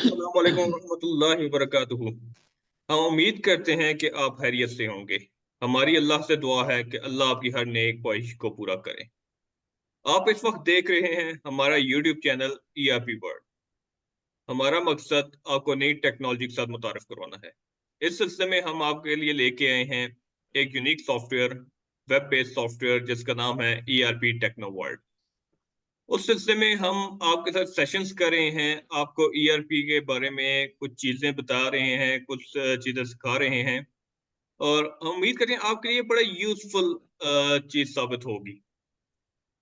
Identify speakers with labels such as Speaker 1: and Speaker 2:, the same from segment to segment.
Speaker 1: अस्सलाम वालेकुम रहमतुल्लाहि व बरकातुहू। हम उम्मीद करते हैं कि आप खैरियत से होंगे। हमारी अल्लाह से दुआ है कि अल्लाह आपकी हर नेक ख्वाहिश को पूरा करें। आप इस वक्त देख रहे हैं हमारा यूट्यूब चैनल ईआरपी वर्ल्ड। हमारा मकसद आपको नई टेक्नोलॉजी के साथ मुतारफ करवाना है। इस सिलसिले में हम आपके लिए लेके आए हैं एक unique software, web based software जिसका नाम है ईआरपी टेक्नो वर्ल्ड। उस सिलसिले में हम आपके साथ सेशंस कर रहे हैं, आपको ईआरपी के बारे में कुछ चीज़ें बता रहे हैं, कुछ चीज़ें सिखा रहे हैं और हम उम्मीद करते हैं आपके लिए बड़ा यूज़फुल चीज़ साबित होगी।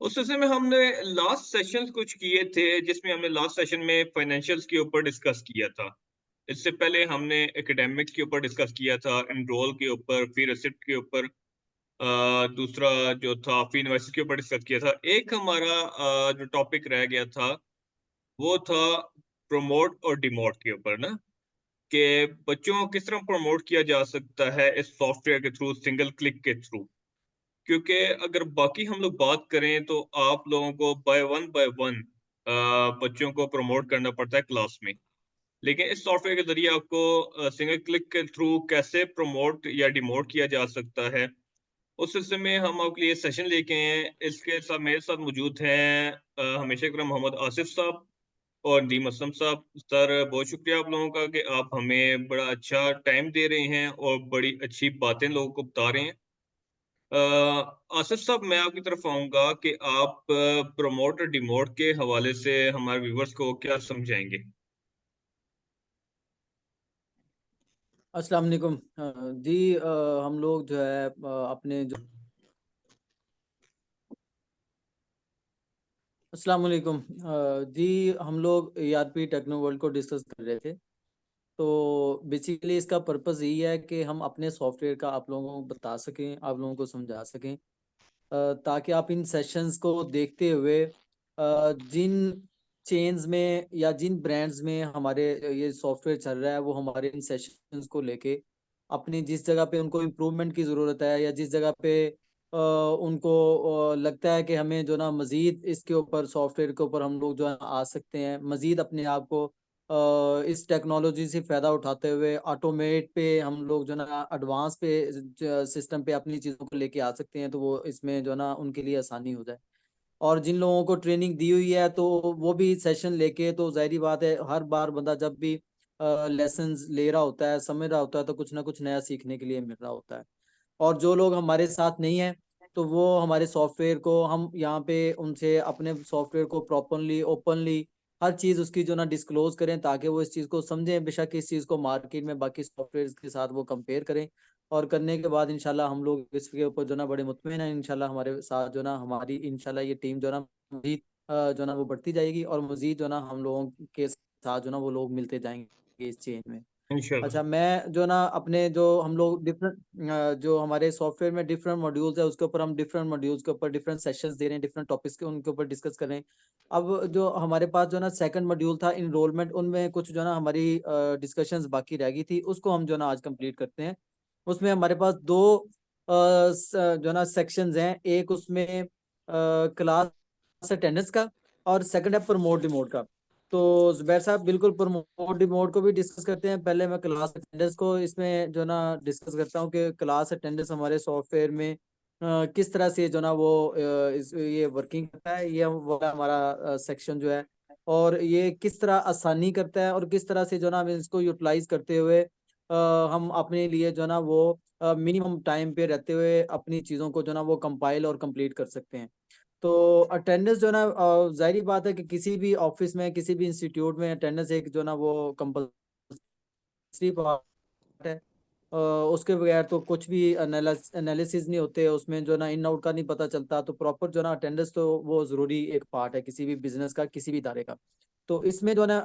Speaker 1: उस सिलसिले में हमने लास्ट सेशंस कुछ किए थे, जिसमें हमने लास्ट सेशन में फाइनेंशियल्स के ऊपर डिस्कस किया था। इससे पहले हमने एकेडमिक्स के ऊपर डिस्कस किया था, एनरोल के ऊपर, फिर रिसिप्ट के ऊपर, दूसरा जो था फी इनवॉइस के ऊपर डिस्कस किया था। एक हमारा जो टॉपिक रह गया था वो था प्रमोट और डिमोट के ऊपर ना, कि बच्चों को किस तरह प्रमोट किया जा सकता है इस सॉफ्टवेयर के थ्रू, सिंगल क्लिक के थ्रू। क्योंकि अगर बाकी हम लोग बात करें तो आप लोगों को बाय वन बच्चों को प्रमोट करना पड़ता है क्लास में। लेकिन इस सॉफ्टवेयर के जरिए आपको सिंगल क्लिक के थ्रू कैसे प्रमोट या डिमोट किया जा सकता है, उस सिलसिले में हम आपके लिए सेशन लेके आए हैं। इसके साथ मेरे साथ मौजूद हैं हमेशा की तरह मोहम्मद आसिफ साहब और नदीम असलम साहब। सर, बहुत शुक्रिया आप लोगों का कि आप हमें बड़ा अच्छा टाइम दे रहे हैं और बड़ी अच्छी बातें लोगों को बता रहे हैं। आसिफ साहब, मैं आपकी तरफ आऊँगा कि आप प्रमोट और डिमोट के हवाले से हमारे व्यूअर्स को क्या समझाएँगे?
Speaker 2: अस्सलाम वालेकुम। जी, हम लोग जो है अपने जो अस्सलाम वालेकुम। जी, हम लोग ईआरपी टेक्नो वर्ल्ड को डिस्कस कर रहे थे। तो बेसिकली इसका पर्पस यही है कि हम अपने सॉफ्टवेयर का आप लोगों को बता सकें, आप लोगों को समझा सकें, ताकि आप इन सेशंस को देखते हुए जिन चेन्स में या जिन ब्रांड्स में हमारे ये सॉफ्टवेयर चल रहा है वो हमारे इन सेशंस को लेके अपनी जिस जगह पे उनको इम्प्रूवमेंट की ज़रूरत है या जिस जगह पे उनको लगता है कि हमें जो ना मज़ीद इसके ऊपर सॉफ्टवेयर के ऊपर हम लोग जो है आ सकते हैं, मज़ीद अपने आप को इस टेक्नोलॉजी से फ़ायदा उठाते हुए ऑटोमेट पे हम लोग जो ना एडवांस पे सिस्टम पे अपनी चीज़ों को लेके आ सकते हैं, तो वो इसमें जो ना उनके लिए आसानी हो जाए। और जिन लोगों को ट्रेनिंग दी हुई है तो वो भी सेशन लेके, तो ज़ाहिर-सी बात है हर बार बंदा जब भी लेसन्स ले रहा होता है, समझ रहा होता है, तो कुछ ना कुछ नया सीखने के लिए मिल रहा होता है। और जो लोग हमारे साथ नहीं हैं, तो वो हमारे सॉफ्टवेयर को हम यहाँ पे उनसे अपने सॉफ्टवेयर को प्रॉपरली, ओपनली हर चीज़ उसकी जो ना डिस्क्लोज़ करें, ताकि वो इस चीज़ को समझें, बेशक इस चीज़ को मार्केट में बाकी सॉफ्टवेयर्स के साथ वो कंपेयर करें। और करने के बाद इंशाल्लाह हम लोग इसके ऊपर जो ना बड़े मुतमिन हैं, इंशाल्लाह हमारे साथ जो ना हमारी इंशाल्लाह ये टीम जो ना मज़ीद जो ना वो बढ़ती जाएगी और मज़ीद जो ना हम लोगों के साथ जो ना वो लोग मिलते जाएँगे इस चेन में।
Speaker 1: इंशाल्लाह।
Speaker 2: अच्छा, मैं जो ना अपने जो हम लोग डिफरेंट जो हमारे सॉफ्टवेयर में डिफरेंट मॉड्यूल्स है उसके ऊपर हम डिफरेंट मॉड्यूल्स के ऊपर डिफरेंट सेशंस दे रहे हैं, डिफरेंट टॉपिक्स के उनके ऊपर डिस्कस कर रहे हैं। अब जो हमारे पास जो ना सेकंड मॉड्यूल था इनरोलमेंट, उनमें कुछ जो ना हमारी डिस्कशंस बाकी रह गई थी, उसको हम जो ना आज कंप्लीट करते हैं। उसमें हमारे पास दो जो ना सेक्शंस हैं, एक उसमें क्लास अटेंडेंस का और सेकंड है प्रमोट डिमोट का। तो जुबैर साहब, बिल्कुल प्रमोट डिमोट को भी डिस्कस करते हैं। पहले मैं क्लास अटेंडेंस को इसमें जो ना डिस्कस करता हूँ कि क्लास अटेंडेंस हमारे सॉफ्टवेयर में किस तरह से जो ना वो ये वर्किंग करता है, ये वो हमारा सेक्शन जो है। और ये किस तरह आसानी करता है और किस तरह से जो ना हम इसको यूटिलाइज करते हुए हम अपने लिए जो ना वो मिनिमम टाइम पे रहते हुए अपनी चीज़ों को जो ना वो कंपाइल और कंप्लीट कर सकते हैं। तो अटेंडेंस जो ना ज़ाहिर बात है कि किसी भी ऑफिस में, किसी भी इंस्टीट्यूट में अटेंडेंस एक जो ना वो कंपल्सरी पार्ट है। उसके बगैर तो कुछ भी एनालिसिस नहीं होते, उसमें जो ना इन आउट का नहीं पता चलता। तो प्रॉपर जो ना अटेंडेंस तो वो ज़रूरी एक पार्ट है किसी भी बिजनेस का, किसी भी इदारे का। तो इसमें जो ना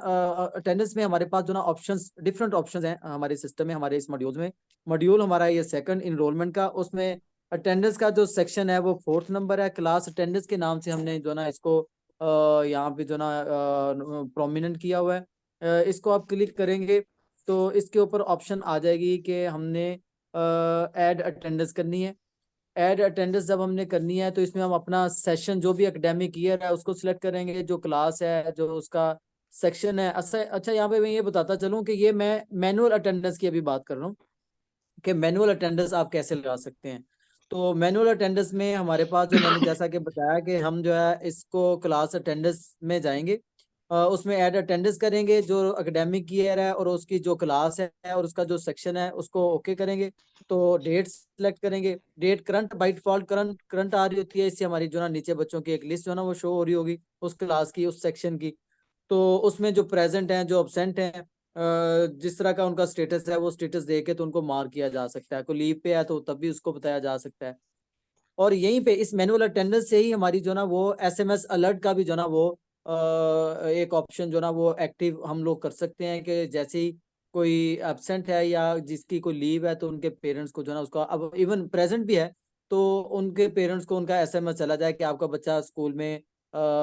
Speaker 2: अटेंडेंस में हमारे पास जो ना ऑप्शंस, डिफरेंट ऑप्शंस हैं हमारे सिस्टम में, हमारे इस मॉड्यूल में। मॉड्यूल हमारा ये सेकंड इनरोलमेंट का, उसमें अटेंडेंस का जो सेक्शन है वो फोर्थ नंबर है। क्लास अटेंडेंस के नाम से हमने जो ना इसको यहाँ पे जो ना प्रोमिनेंट किया हुआ है। इसको आप क्लिक करेंगे तो इसके ऊपर ऑप्शन आ जाएगी कि हमने ऐड अटेंडेंस करनी है। ऐड अटेंडेंस जब हमने करनी है तो इसमें हम अपना सेशन जो भी एकेडमिक ईयर है उसको सिलेक्ट करेंगे, जो क्लास है, जो उसका सेक्शन है। अच्छा अच्छा, यहाँ पे मैं ये बताता चलूँ कि ये मैं मैनुअल अटेंडेंस की अभी बात कर रहा हूँ कि मैनुअल अटेंडेंस आप कैसे लगा सकते हैं। तो मैनुअल अटेंडेंस में हमारे पास जो मैंने जैसा कि बताया कि हम जो है इसको क्लास अटेंडेंस में जाएंगे, उसमें ऐड अटेंडेंस करेंगे जो एकेडमिक ईयर है और उसकी जो क्लास है और उसका जो सेक्शन है उसको ओके करेंगे। तो डेट सेलेक्ट करेंगे, date current by default current current आ रही होती है, इससे हमारी जो ना नीचे बच्चों की एक लिस्ट जो है ना वो शो हो रही होगी उस क्लास की, उस सेक्शन की। तो उसमें जो प्रेजेंट हैं जो अब्सेंट हैं, जिस तरह का उनका स्टेटस है वो स्टेटस दे के तो उनको मार्क किया जा सकता है। कोई लीव पे है तो तब भी उसको बताया जा सकता है। और यहीं पे इस मैनुअल अटेंडेंस से ही हमारी जो ना वो एसएमएस अलर्ट का भी जो ना वो एक ऑप्शन जो ना वो एक्टिव हम लोग कर सकते हैं कि जैसे ही कोई एब्सेंट है या जिसकी कोई लीव है तो उनके पेरेंट्स को जो ना उसका, अब इवन प्रेजेंट भी है तो उनके पेरेंट्स को उनका एसएमएस चला जाए कि आपका बच्चा स्कूल में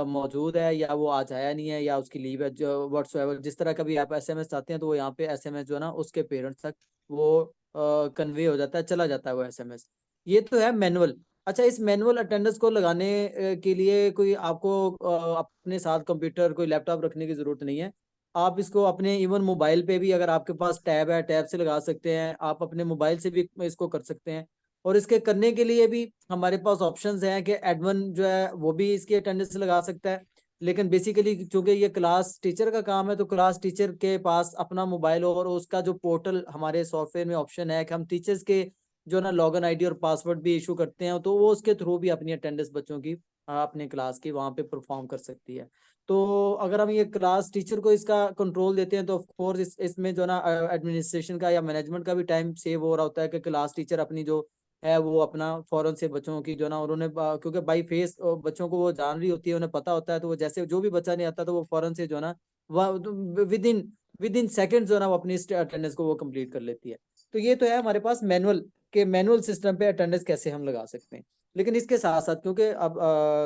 Speaker 2: मौजूद है या वो आज आया नहीं है या उसकी लीव है, जो व्हाट्सएवर जिस तरह का भी आप एसएमएस चाहते हैं तो वो यहाँ पे एसएमएस जो है ना उसके पेरेंट्स तक वो कन्वे हो जाता है, चला जाता है वो एसएमएस। ये तो है मैनुअल। अच्छा, इस मैनुअल अटेंडेंस को लगाने के लिए कोई आपको अपने साथ कंप्यूटर कोई लैपटॉप रखने की जरूरत नहीं है। आप इसको अपने इवन मोबाइल पे भी, अगर आपके पास टैब है टैब से लगा सकते हैं, आप अपने मोबाइल से भी इसको कर सकते हैं। और इसके करने के लिए भी हमारे पास ऑप्शंस हैं कि एडमिन जो है वो भी इसकी अटेंडेंस लगा सकता है। लेकिन बेसिकली चूंकि ये क्लास टीचर का काम है तो क्लास टीचर के पास अपना मोबाइल हो और उसका जो पोर्टल हमारे सॉफ्टवेयर में ऑप्शन है कि हम टीचर्स के जो ना लॉगिन आईडी और पासवर्ड भी इशू करते हैं तो वो उसके थ्रू भी अपनी अटेंडेंस बच्चों की अपने क्लास की वहाँ पे परफॉर्म कर सकती है। तो अगर हम ये क्लास टीचर को इसका कंट्रोल देते हैं तो ऑफ कोर्स इसमें जो ना एडमिनिस्ट्रेशन का या मैनेजमेंट का भी टाइम सेव हो रहा होता है कि क्लास टीचर अपनी जो है वो अपना फौरन से बच्चों की जो ना उन्होंने क्योंकि बाई फेस बच्चों को वो जान रही होती है, उन्हें पता होता है, तो वो जैसे जो भी बच्चा नहीं आता तो वो फौरन से जो ना with in with in second जो ना वो अपनी अटेंडेंस को वो कंप्लीट कर लेती है। तो ये तो है हमारे पास मैनुअल के मैनुअल सिस्टम पे अटेंडेंस कैसे हम लगा सकते हैं। लेकिन इसके साथ साथ क्योंकि अब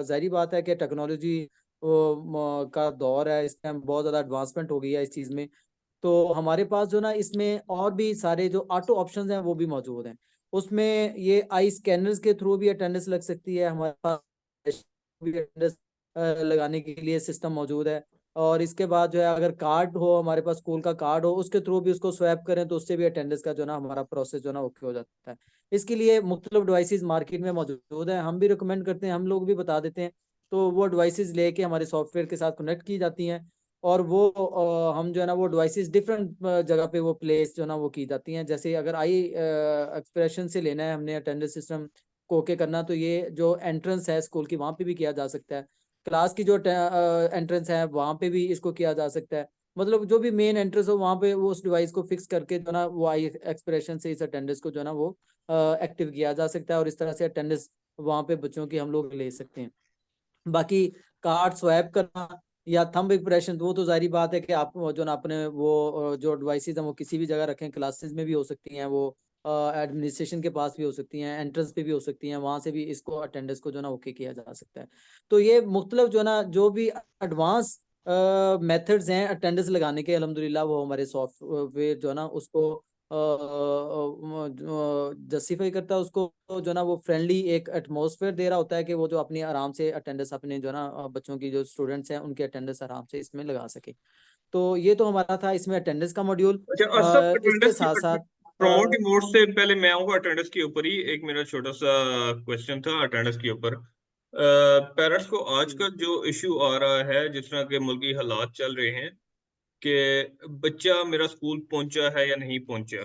Speaker 2: जाहिर बात है कि टेक्नोलॉजी का दौर है, इस टाइम बहुत ज़्यादा एडवांसमेंट हो गई है इस चीज़ में। तो हमारे पास जो ना इसमें और भी सारे जो ऑटो ऑप्शंस हैं वो भी मौजूद हैं। उसमें ये आई स्कैनर्स के थ्रू भी अटेंडेंस लग सकती है, हमारे पास भी अटेंडेंस लगाने के लिए सिस्टम मौजूद है। और इसके बाद जो है अगर कार्ड हो, हमारे पास स्कूल का कार्ड हो, उसके थ्रू भी उसको स्वैप करें तो उससे भी अटेंडेंस का जो ना हमारा प्रोसेस जो ना ओके हो जाता है। इसके लिए मुख्तलिफ डिवाइसेस मार्केट में मौजूद है, हम भी रिकमेंड करते हैं, हम लोग भी बता देते हैं। तो वो डिवाइसेस लेके हमारे सॉफ्टवेयर के साथ कनेक्ट की जाती हैं और वो हम जो है ना वो डिवाइसेस डिफरेंट जगह पे वो प्लेस जो ना वो की जाती हैं। जैसे अगर आई एक्सप्रेशन से लेना है हमने अटेंडेंस सिस्टम को ओके करना, तो ये जो एंट्रेंस है स्कूल की वहाँ पे भी किया जा सकता है। क्लास की जो एंट्रेंस है वहाँ पे भी इसको किया जा सकता है। मतलब जो भी मेन एंट्रेंस हो वहाँ पे वो उस डिवाइस को फिक्स करके जो ना वो आई एक्सप्रेशन से इस अटेंडेंस को जो ना वो एक्टिव किया जा सकता है और इस तरह से अटेंडेंस वहाँ पे बच्चों की हम लोग ले सकते हैं। बाकी कार्ड स्वैप करना या थंब इम्प्रेशन, वो तो जारी बात है कि आप जो ना अपने वो जो डिवाइसेस हैं वो किसी भी जगह रखें, क्लासेस में भी हो सकती हैं, वो एडमिनिस्ट्रेशन के पास भी हो सकती हैं, एंट्रेंस पे भी हो सकती हैं, वहां से भी इसको अटेंडेंस को जो ना ओके किया जा सकता है। तो ये मुख्तलिफ जो ना जो भी एडवांस मेथड्स हैं अटेंडेंस लगाने के, अल्हम्दुलिल्लाह वो हमारे सॉफ्टवेयर जो ना उसको जस्टिफाई करता है, उसको जो ना वो फ्रेंडली एक एटमॉस्फेयर दे रहा होता है कि वो जो अपनी आराम से अटेंडेंस अपने जो ना बच्चों की जो स्टूडेंट्स हैं उनके अटेंडेंस आराम से इसमें लगा सके। तो ये तो हमारा था इसमें अटेंडेंस का मॉड्यूल।
Speaker 1: अच्छा, असफ
Speaker 2: इसके
Speaker 1: अटेंडेंस की
Speaker 2: साथ साथ
Speaker 1: प्रमोट मोड से पहले मैं आऊंगा अटेंडेंस के ऊपर ही। एक मेरा छोटा सा क्वेश्चन था अटेंडेंस के ऊपर। पेरेंट्स को आजकल जो इशू आ रहा है, जिस तरह के मुल्की हालात चल रहे हैं कि बच्चा मेरा स्कूल पहुंचा है या नहीं पहुंचा,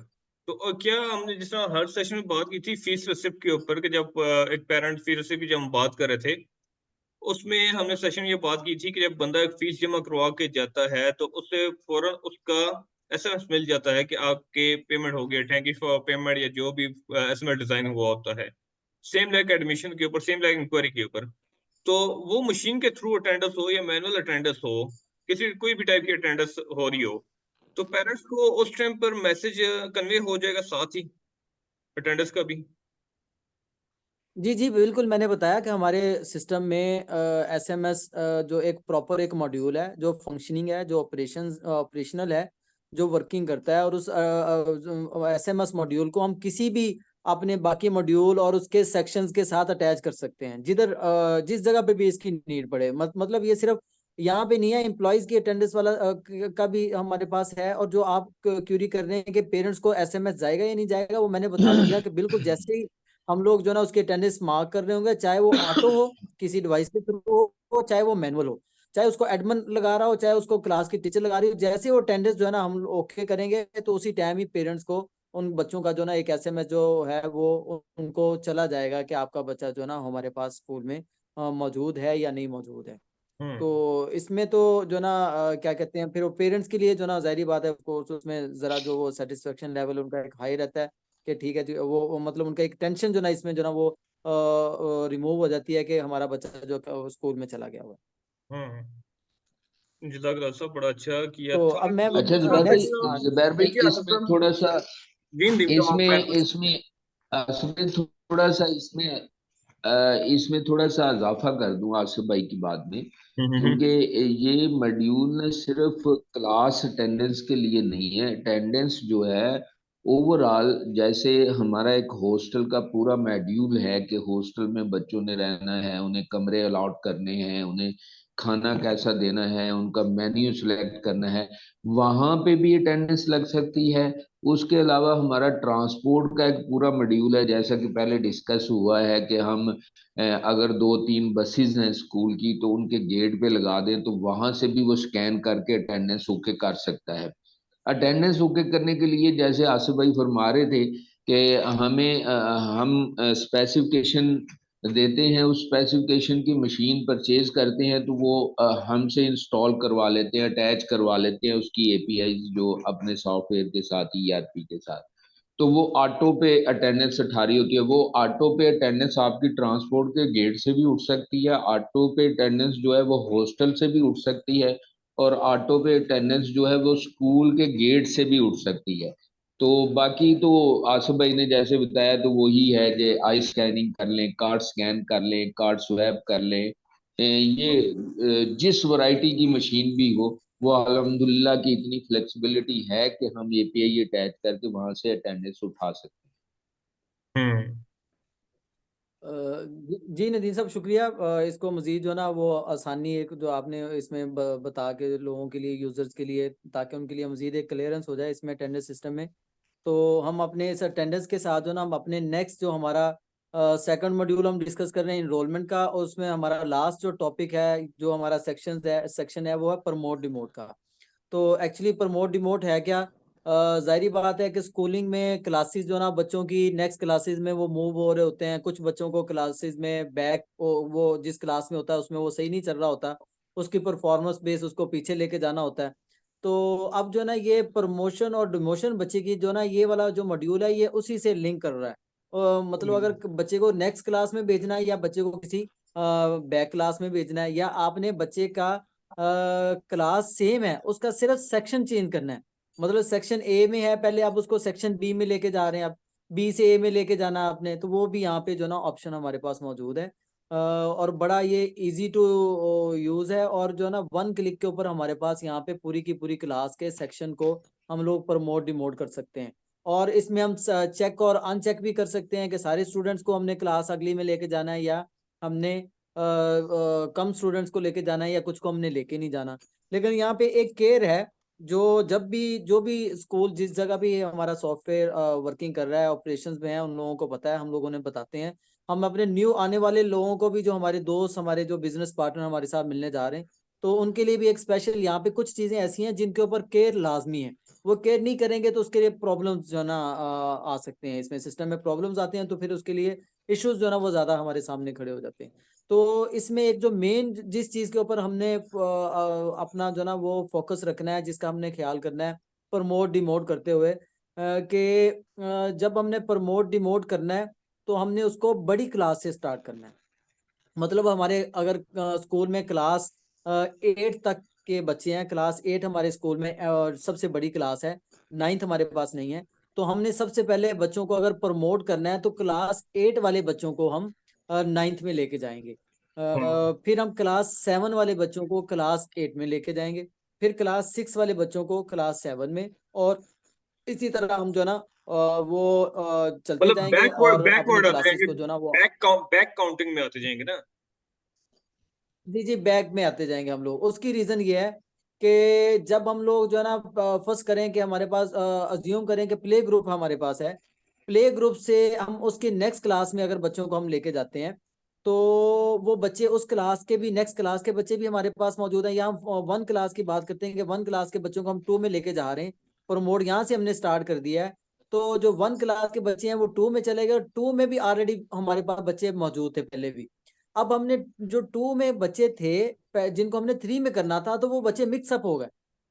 Speaker 1: तो क्या हमने जिस तरह हर सेशन में बात की थी फीस रिसिप्ट के ऊपर, कि जब एक पेरेंट फीस रिसिप्ट की जब हम बात कर रहे थे, उसमें हमने सेशन ये बात की थी कि जब बंदा एक फीस जमा करवा के जाता है तो उससे फौरन उसका एसएमएस मिल जाता है कि आपके पेमेंट हो गया, थैंक यू फॉर पेमेंट, या जो भी एसएमएस डिजाइन हुआ होता है। सेम लाइक एडमिशन के ऊपर, सेम लाइक इंक्वायरी के ऊपर। तो वो मशीन के थ्रू अटेंडेंस हो या मैनुअल अटेंडेंस हो, किसी कोई भी टाइप की अटेंडेंस हो रही हो, तो पेरेंट्स को उस टाइम पर मैसेज कन्वे हो जाएगा साथ ही अटेंडेंस का भी।
Speaker 2: जी जी बिल्कुल, मैंने बताया कि हमारे सिस्टम में एसएमएस जो एक प्रॉपर एक मॉड्यूल है जो फंक्शनिंग है, जो ऑपरेशनल है, जो वर्किंग करता है। और उस एसएमएस मॉड्यूल को हम किसी भी अपने बाकी मॉड्यूल और उसके सेक्शंस के साथ अटैच कर सकते हैं जिधर जिस जगह पे भी इसकी नीड पड़े। मतलब ये सिर्फ यहाँ पे नहीं है। एम्प्लॉयज की अटेंडेंस वाला का भी हमारे पास है। और जो आप क्यूरी कर रहे हैं कि पेरेंट्स को एसएमएस जाएगा या नहीं जाएगा, वो मैंने बता दिया कि बिल्कुल जैसे ही हम लोग जो ना उसकी अटेंडेंस मार्क कर रहे होंगे, चाहे वो ऑटो हो किसी डिवाइस के थ्रू हो, चाहे वो मैनुअल हो, चाहे उसको एडमिन लगा रहा हो, चाहे उसको क्लास की टीचर लगा रही हो, जैसे वो अटेंडेंस जो है ना हम ओके करेंगे तो उसी टाइम ही पेरेंट्स को उन बच्चों का जो ना एक एसएमएस जो है वो उनको चला जाएगा कि आपका बच्चा जो ना हमारे पास स्कूल में मौजूद है या नहीं मौजूद है।
Speaker 1: हम्म।
Speaker 2: तो इसमें तो जो ना क्या कहते हैं, फिर वो पेरेंट्स के लिए जो ना जाहिर बात है कोर्स, उसमें जरा जो वो सेटिस्फेक्शन लेवल उनका एक हाई रहता है कि ठीक है जी, वो मतलब उनका एक टेंशन जो ना इसमें जो ना वो रिमूव हो जाती है कि हमारा बच्चा जो स्कूल में चला गया हुआ है।
Speaker 1: हम्म। जज़ाकल्लाह साहब, बड़ा अच्छा किया।
Speaker 2: तो अब
Speaker 1: थोड़ा
Speaker 2: मैं
Speaker 3: अच्छा
Speaker 2: नेक्स्ट
Speaker 3: जुबैर भाई
Speaker 1: देखिए आसिफ
Speaker 3: इसमें
Speaker 1: साहब,
Speaker 3: थोड़ा सा
Speaker 1: जी जी, तो आप मैं
Speaker 3: इसमें इसमें इसमें थोड़ा सा इसमें थोड़ा सा इजाफा कर दूं आसिफ भाई की बात में, क्योंकि ये मॉड्यूल न सिर्फ क्लास अटेंडेंस के लिए नहीं है। अटेंडेंस जो है ओवरऑल, जैसे हमारा एक हॉस्टल का पूरा मॉड्यूल है कि हॉस्टल में बच्चों ने रहना है, उन्हें कमरे अलॉट करने हैं, उन्हें खाना कैसा देना है, उनका मेन्यू सिलेक्ट करना है, वहां पे भी अटेंडेंस लग सकती है। उसके अलावा हमारा ट्रांसपोर्ट का एक पूरा मॉड्यूल है, जैसा कि पहले डिस्कस हुआ है कि हम अगर दो तीन बसेस हैं स्कूल की तो उनके गेट पे लगा दें तो वहां से भी वो स्कैन करके अटेंडेंस ओके कर सकता है। अटेंडेंस ओके करने के लिए जैसे आसिफ भाई फरमा रहे थे कि हम स्पेसिफिकेशन देते हैं, उस स्पेसिफिकेशन की मशीन परचेज करते हैं तो वो हमसे इंस्टॉल करवा लेते हैं, अटैच करवा लेते हैं उसकी एपीआई जो अपने सॉफ्टवेयर के साथ, ईआरपी के साथ। तो वो ऑटो पे अटेंडेंस उठा रही होती है। वो ऑटो पे अटेंडेंस आपकी ट्रांसपोर्ट के गेट से भी उठ सकती है, ऑटो पे अटेंडेंस जो है वो हॉस्टल से भी उठ सकती है, और ऑटो पे अटेंडेंस जो है वो स्कूल के गेट से भी उठ सकती है। तो बाकी तो आसिफ भाई ने जैसे बताया तो वही है कि आई स्कैनिंग कर लें, कार्ड स्कैन कर लें, कार्ड स्वैप कर लें, जिस वैरायटी की मशीन भी हो, वो अल्हम्दुलिल्लाह की इतनी फ्लेक्सिबिलिटी है कि हम एपीआई अटैच करके वहां से अटेंडेंस उठा सकते
Speaker 1: हम्म।
Speaker 2: जी नदीम साहब शुक्रिया। इसको मजीद जो ना वो आसानी एक जो आपने इसमें बता के लोगों के लिए, यूजर्स के लिए, ताकि उनके लिए मजीद एक क्लियरेंस हो जाए इसमें अटेंडेंस सिस्टम में। तो हम अपने इस अटेंडेंस के साथ जो ना हम अपने नेक्स्ट जो हमारा सेकंड मॉड्यूल हम डिस्कस कर रहे हैं इनरोलमेंट का, और उसमें हमारा लास्ट जो टॉपिक है, जो हमारा सेक्शन है वो है प्रमोट डिमोट का। तो एक्चुअली प्रमोट डिमोट है क्या? जाहिर बात है कि स्कूलिंग में क्लासेस जो ना बच्चों की नेक्स्ट क्लासेस में वो मूव हो रहे होते हैं। कुछ बच्चों को क्लासेस में बैक वो जिस क्लास में होता है उसमें वो सही नहीं चल रहा होता, उसकी परफॉर्मेंस बेस उसको पीछे लेके जाना होता है। तो अब जो ना ये प्रमोशन और डिमोशन बच्चे की जो ना ये वाला जो मॉड्यूल है ये उसी से लिंक कर रहा है। मतलब अगर बच्चे को नेक्स्ट क्लास में भेजना है, या बच्चे को किसी बैक क्लास में भेजना है, या आपने बच्चे का क्लास सेम है, उसका सिर्फ सेक्शन चेंज करना है। मतलब सेक्शन ए में है पहले, आप उसको सेक्शन बी में लेके जा रहे हैं, आप बी से ए में लेके जाना है आपने, तो वो भी यहाँ पे जो ना ऑप्शन हमारे पास मौजूद है। और बड़ा ये इजी टू यूज है, और जो ना वन क्लिक के ऊपर हमारे पास यहाँ पे पूरी की पूरी क्लास के सेक्शन को हम लोग प्रमोट डिमोट कर सकते हैं। और इसमें हम चेक और अनचेक भी कर सकते हैं कि सारे स्टूडेंट्स को हमने क्लास अगली में लेके जाना है, या हमने कम स्टूडेंट्स को लेके जाना है, या कुछ को हमने लेके नहीं जाना। लेकिन यहाँ पे एक केयर है, जब भी जो भी स्कूल जिस जगह भी हमारा सॉफ्टवेयर वर्किंग कर रहा है, ऑपरेशंस में है, उन लोगों को पता है, हम लोगों ने बताते हैं। हम अपने न्यू आने वाले लोगों को भी, जो हमारे दोस्त, हमारे जो बिजनेस पार्टनर हमारे साथ मिलने जा रहे हैं, तो उनके लिए भी एक स्पेशल यहाँ पे कुछ चीजें ऐसी हैं जिनके ऊपर केयर लाजमी है। वो केयर नहीं करेंगे तो उसके लिए प्रॉब्लम्स जो है ना आ सकते हैं, इसमें सिस्टम में प्रॉब्लम्स आते हैं, तो फिर उसके लिए इश्यूज जो है ना वो ज्यादा हमारे सामने खड़े हो जाते हैं। तो इसमें एक जो मेन जिस चीज के ऊपर हमने अपना जो ना वो फोकस रखना है, जिसका हमने ख्याल करना है प्रमोट डिमोट करते हुए, कि जब हमने प्रमोट डिमोट करना है तो हमने उसको बड़ी क्लास से स्टार्ट करना है। मतलब हमारे अगर स्कूल में क्लास 8 तक के बच्चे हैं, क्लास 8 हमारे स्कूल में सबसे बड़ी क्लास है, 9th हमारे पास नहीं है, तो हमने सबसे पहले बच्चों को अगर प्रमोट करना है तो क्लास 8 वाले बच्चों को हम 9th में लेके जाएंगे। फिर हम क्लास 7 वाले बच्चों को क्लास 8 में लेके जाएंगे, फिर क्लास 6 वाले बच्चों को क्लास 7 में, और इसी तरह हम जो ना वो चलते
Speaker 1: मतलब
Speaker 2: जाएंगे
Speaker 1: बैकवर्ड
Speaker 2: और अपनी
Speaker 1: बैकवर्ड आ
Speaker 2: क्लासेस
Speaker 1: जाएंगे,
Speaker 2: को जो ना वो
Speaker 1: बैक काउंटिंग में आते जाएंगे ना।
Speaker 2: जी जी, बैक में आते जाएंगे हम लोग। उसकी रीजन ये है कि जब हम लोग जो है ना फर्स्ट करें कि हमारे पास अज्यूम करें कि प्ले ग्रुप हमारे पास है, प्ले ग्रुप से हम उसके नेक्स्ट क्लास में अगर बच्चों को हम लेके जाते हैं, तो वो बच्चे उस क्लास के भी, नेक्स्ट क्लास के बच्चे भी हमारे पास मौजूद हैं। या हम वन क्लास की बात करते हैं कि वन क्लास के बच्चों को हम टू में लेके जा रहे हैं, प्रमोट यहाँ से हमने स्टार्ट कर दिया है। तो जो वन क्लास के बच्चे हैं वो टू में चले गए, और टू में भी ऑलरेडी हमारे पास बच्चे मौजूद थे पहले भी। अब हमने जो टू में बच्चे थे जिनको हमने थ्री में करना था, तो वो बच्चे मिक्सअप हो गए।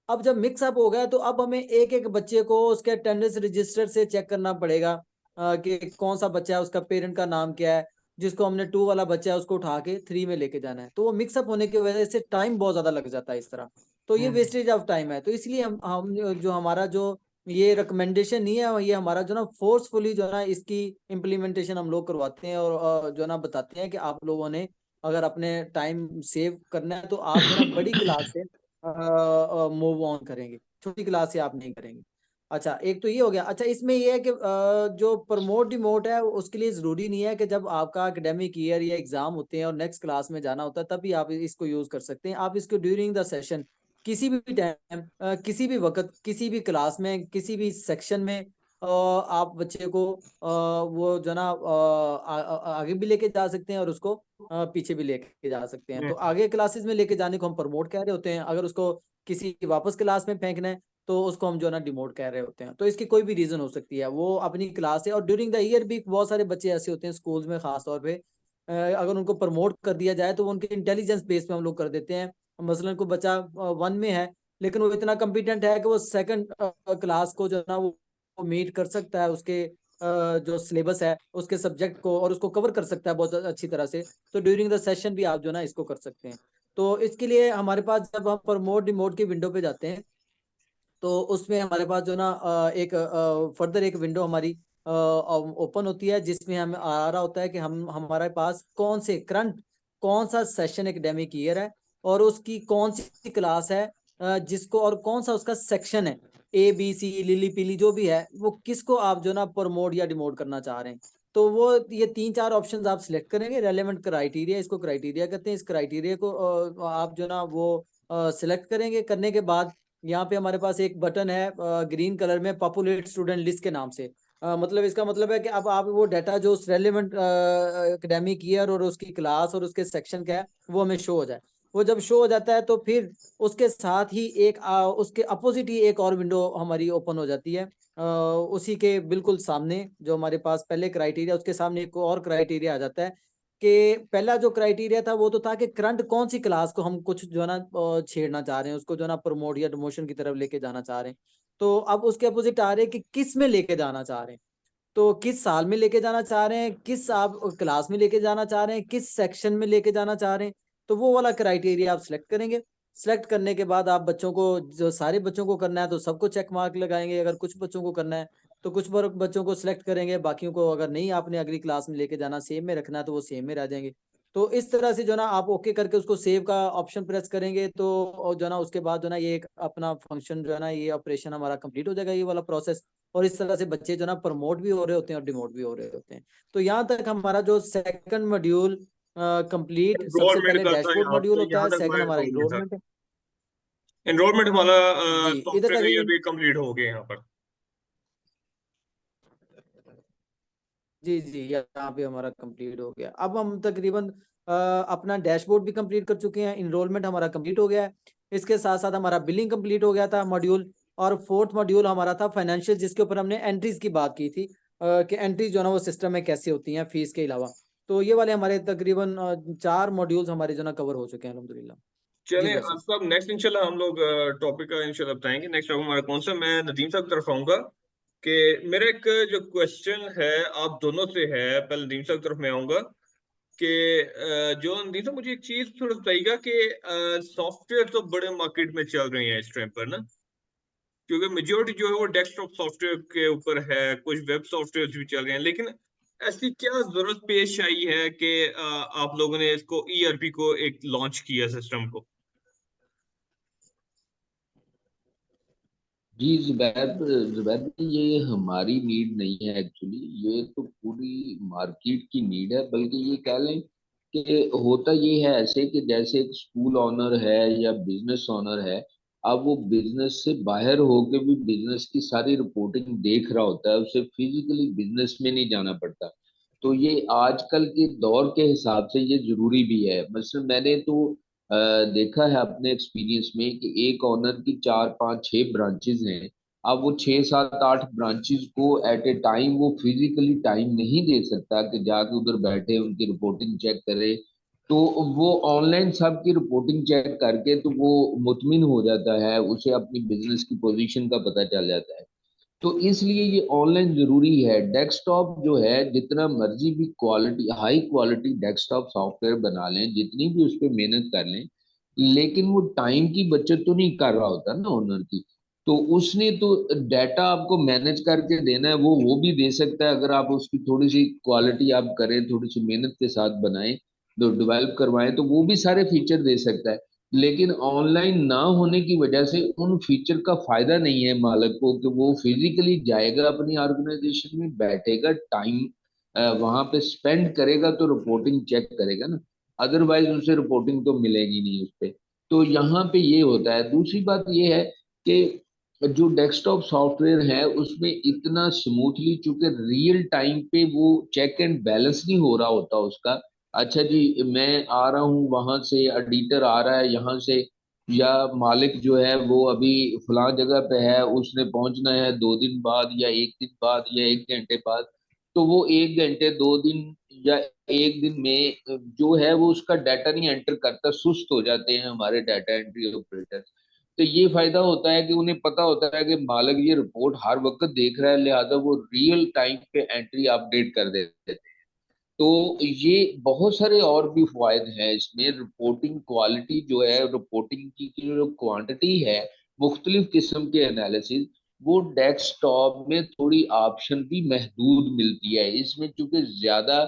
Speaker 2: अब जब मिक्सअप हो गया तो अब हमें एक एक बच्चे को उसके अटेंडेंस रजिस्टर से चेक करना पड़ेगा कि कौन सा बच्चा है, उसका पेरेंट का नाम क्या है। जिसको हमने टू वाला बच्चा है उसको उठा के थ्री में लेके जाना है, तो वो मिक्सअप होने की वजह से टाइम बहुत ज्यादा लग जाता है इस तरह। तो ये वेस्टेज ऑफ टाइम है। तो इसलिए हम जो हमारा जो ये रिकमेंडेशन नहीं है, ये हमारा जो ना फोर्सफुली जो है ना इसकी इम्प्लीमेंटेशन हम लोग करवाते हैं, और जो है ना बताते हैं कि आप लोगों ने अगर अपने टाइम सेव करना है तो आप जो है ना बड़ी क्लास से मूव ऑन करेंगे, छोटी क्लास से आप नहीं करेंगे। अच्छा, एक तो ये हो गया। अच्छा, इसमें ये है कि जो प्रमोट डिमोट है उसके लिए जरूरी नहीं है कि जब आपका एकेडमिक ईयर या एग्जाम होते हैं और नेक्स्ट क्लास में जाना होता है तभी आप इसको यूज कर सकते हैं। आप इसको ड्यूरिंग द सेशन किसी भी टाइम, किसी भी वक्त, किसी भी क्लास में, किसी भी सेक्शन में आप बच्चे को वो जो ना आगे भी लेके जा सकते हैं और उसको पीछे भी लेके जा सकते हैं। तो आगे क्लासेस में लेके जाने को हम प्रमोट कह रहे होते हैं, अगर उसको किसी वापस क्लास में फेंकना है तो उसको हम जो है ना डिमोट कह रहे होते हैं। तो इसकी कोई भी रीजन हो सकती है, वो अपनी क्लास है। और ड्यूरिंग द ईयर भी बहुत सारे बच्चे ऐसे होते हैं स्कूल्स में खास तौर पे, अगर उनको प्रमोट कर दिया जाए तो वो उनके इंटेलिजेंस बेस पे हम लोग कर देते हैं। मसलन कोई बच्चा वन में है, लेकिन वो इतना कम्पिटेंट है कि वो सेकंड क्लास को जो है ना वो मीट कर सकता है, उसके जो सिलेबस है उसके सब्जेक्ट को, और उसको कवर कर सकता है बहुत अच्छी तरह से। तो ड्यूरिंग द सेशन भी आप जो है ना इसको कर सकते हैं। तो इसके लिए हमारे पास जब हम प्रमोट डिमोट की विंडो पे जाते हैं तो उसमें हमारे पास जो ना एक फर्दर एक विंडो हमारी ओपन होती है, जिसमें हमें आ रहा होता है कि हम हमारे पास कौन से करंट, कौन सा सेशन एकेडमिक ईयर है, और उसकी कौन सी क्लास है, जिसको, और कौन सा उसका सेक्शन है, ए बी सी लिली पीली जो भी है, वो किसको आप जो ना प्रमोट या डिमोट करना चाह रहे हैं। तो वो ये तीन चार ऑप्शंस आप सिलेक्ट करेंगे। रेलेवेंट क्राइटेरिया, इसको क्राइटेरिया कहते हैं। इस क्राइटेरिया को आप जो ना वो सिलेक्ट करेंगे। करने के बाद यहाँ पे हमारे पास एक बटन है ग्रीन कलर में, पॉपुलेट स्टूडेंट लिस्ट के नाम से। मतलब इसका मतलब है कि अब आप वो डाटा जो रेलिवेंट एकेडमिक ईयर और उसकी क्लास और उसके सेक्शन का है वो हमें शो हो जाए। वो जब शो हो जाता है तो फिर उसके साथ ही एक उसके अपोजिट ही एक और विंडो हमारी ओपन हो जाती है। उसी के बिल्कुल सामने जो हमारे पास पहले क्राइटेरिया, उसके सामने एक और क्राइटेरिया आ जाता है कि पहला जो क्राइटेरिया था वो तो था कि करंट कौन सी क्लास को हम कुछ जो है ना छेड़ना चाह रहे हैं, उसको जो है ना प्रमोट या डिमोशन की तरफ लेके जाना चाह रहे हैं। तो अब उसके अपोजिट आ रहे हैं कि किस में लेके जाना चाह रहे हैं। तो किस साल में लेके जाना चाह रहे हैं, किस आप क्लास में लेके जाना चाह रहे हैं, किस सेक्शन में लेके जाना चाह रहे हैं। तो वो वाला क्राइटेरिया आप सिलेक्ट करेंगे। सिलेक्ट करने के बाद आप बच्चों को, जो सारे बच्चों को करना है तो सबको चेक मार्क लगाएंगे। अगर कुछ बच्चों को करना है तो कुछ बच्चों को सिलेक्ट करेंगे, बाकियों को अगर नहीं आपने अगली क्लास में लेके जाना, सेम में रखना है, तो वो सेम में रह जाएंगे। तो इस तरह से जो ना आप ओके करके उसको सेव का ऑप्शन प्रेस करेंगे तो और जो ना उसके बाद जो ना ये एक अपना फंक्शन जो है ना, ये ऑपरेशन हमारा कंप्लीट हो जाएगा, ये वाला प्रोसेस। और इस तरह से बच्चे जो ना प्रमोट भी हो रहे होते हैं और डिमोट भी हो रहे होते हैं। तो यहाँ तक हमारा जो सेकंड मॉड्यूल कंप्लीट। सबसे
Speaker 1: एनरोलमेंट
Speaker 2: पहले
Speaker 1: का था
Speaker 2: डैशबोर्ड
Speaker 1: यहाँ
Speaker 2: मॉड्यूल
Speaker 1: पे,
Speaker 2: होता
Speaker 1: यहाँ
Speaker 2: है,
Speaker 1: तक
Speaker 2: सेकंड
Speaker 1: हमारा
Speaker 2: हमारा
Speaker 1: एनरोलमेंट था।
Speaker 2: इनरोलमेंट है।
Speaker 1: एनरोलमेंट हमारा
Speaker 2: जी, इधर
Speaker 1: सॉफ्टवेयर ईयर
Speaker 2: तकरीबन,
Speaker 1: भी कंप्लीट हो गए यहाँ पर।
Speaker 2: जी जी, यहाँ पे हमारा कंप्लीट हो गया। अब हम तकरीबन अपना डैशबोर्ड भी कंप्लीट कर चुके हैं, इनरोलमेंट हमारा कंप्लीट हो गया है। इसके साथ साथ हमारा बिलिंग कंप्लीट हो गया था मॉड्यूल। और फोर्थ मॉड्यूल हमारा था फाइनेंशियल, जिसके ऊपर हमने एंट्रीज की बात की थी कि एंट्रीज जो है ना वो सिस्टम में कैसे होती हैं फीस के अलावा। तो ये वाले हमारे तकरीबन चार मॉड्यूल्स हमारे जो ना कवर हो चुके हैं अल्हम्दुलिल्लाह। जी
Speaker 1: चलें,
Speaker 2: जुबैर
Speaker 1: अब
Speaker 2: साहब।
Speaker 1: सब नेक्स्ट इंशाल्लाह हम लोग टॉपिक का इंशाल्लाह बताएंगे। नेक्स्ट टॉपिक हमारा कौन सा, मैं नदीम साहब की तरफ आऊंगा कि मेरा एक जो क्वेश्चन है आप दोनों से है। पहले नदीम साहब की तरफ मैं आऊंगा कि जो नदीम साहब मुझे एक चीज थोड़ा बताइएगा कि सॉफ्टवेयर तो बड़े मार्केट में चल रहे हैं इस टाइम पर ना, क्योंकि मेजोरिटी जो है वो डेस्कटॉप सॉफ्टवेयर के ऊपर है, कुछ वेब सॉफ्टवेयर भी चल रहे हैं। लेकिन ऐसी क्या जरूरत पेश आई है कि आप लोगों ने इसको ईआरपी को एक लॉन्च किया सिस्टम को?
Speaker 3: जी जुबैद, जुबैद ये हमारी नीड नहीं है एक्चुअली, ये तो पूरी मार्केट की नीड है। बल्कि ये कह लें कि होता ये है ऐसे कि जैसे एक स्कूल ओनर है या बिजनेस ओनर है, अब वो बिजनेस से बाहर होके भी बिजनेस की सारी रिपोर्टिंग देख रहा होता है, उसे फिजिकली बिजनेस में नहीं जाना पड़ता। तो ये आजकल के दौर के हिसाब से ये जरूरी भी है। मतलब मैंने तो देखा है अपने एक्सपीरियंस में कि एक ओनर की 4 5 6 ब्रांचेज हैं। अब वो 6 7 8 ब्रांचेज को एट ए टाइम वो फिजिकली टाइम नहीं दे सकता कि जाके उधर बैठे उनकी रिपोर्टिंग चेक करे। तो वो ऑनलाइन सबकी रिपोर्टिंग चेक करके तो वो मुतमिन हो जाता है, उसे अपनी बिजनेस की पोजीशन का पता चल जाता है। तो इसलिए ये ऑनलाइन जरूरी है। डेस्कटॉप जो है जितना मर्जी भी quality high quality desktop software बना लें, जितनी भी उस पर मेहनत कर लें, लेकिन वो टाइम की बचत तो नहीं कर रहा होता ना ओनर की। तो उसने तो डाटा आपको मैनेज करके देना है, वो भी दे सकता है अगर आप उसकी थोड़ी सी क्वालिटी आप करें, थोड़ी सी मेहनत के साथ बनाएं, तो डेवलप करवाएं, तो वो भी सारे फीचर दे सकता है। लेकिन ऑनलाइन ना होने की वजह से उन फीचर का फायदा नहीं है मालिक को कि वो फिजिकली जाएगा अपनी ऑर्गेनाइजेशन में, बैठेगा, टाइम वहां पे स्पेंड करेगा, तो रिपोर्टिंग चेक करेगा ना। अदरवाइज उसे रिपोर्टिंग तो मिलेगी नहीं उस पे। तो यहाँ पे ये होता है। दूसरी बात ये है कि जो डेस्कटॉप सॉफ्टवेयर है उसमें इतना स्मूथली, चूंकि रियल टाइम पे वो चेक एंड बैलेंस नहीं हो रहा होता उसका। अच्छा जी, मैं आ रहा हूँ वहां से, एडिटर आ रहा है यहाँ से, या मालिक जो है वो अभी फलां जगह पे है, उसने पहुंचना है 2 दिन बाद या 1 दिन बाद या 1 घंटे बाद। तो वो 1 घंटे 2 दिन या 1 दिन में जो है वो उसका डाटा नहीं एंटर करता, सुस्त हो जाते हैं हमारे डाटा एंट्री ऑपरेटर। तो ये फायदा होता है कि उन्हें पता होता है कि मालिक ये रिपोर्ट हर वक्त देख रहा है, लिहाजा वो रियल टाइम पे एंट्री अपडेट कर देते हैं। तो ये बहुत सारे और भी फायदे हैं इसमें। रिपोर्टिंग क्वालिटी जो है, रिपोर्टिंग की जो क्वांटिटी है, मुख्तलिफ किस्म के एनालिसिस, वो डेस्कटॉप में थोड़ी ऑप्शन भी महदूद मिलती है। इसमें चूंकि ज्यादा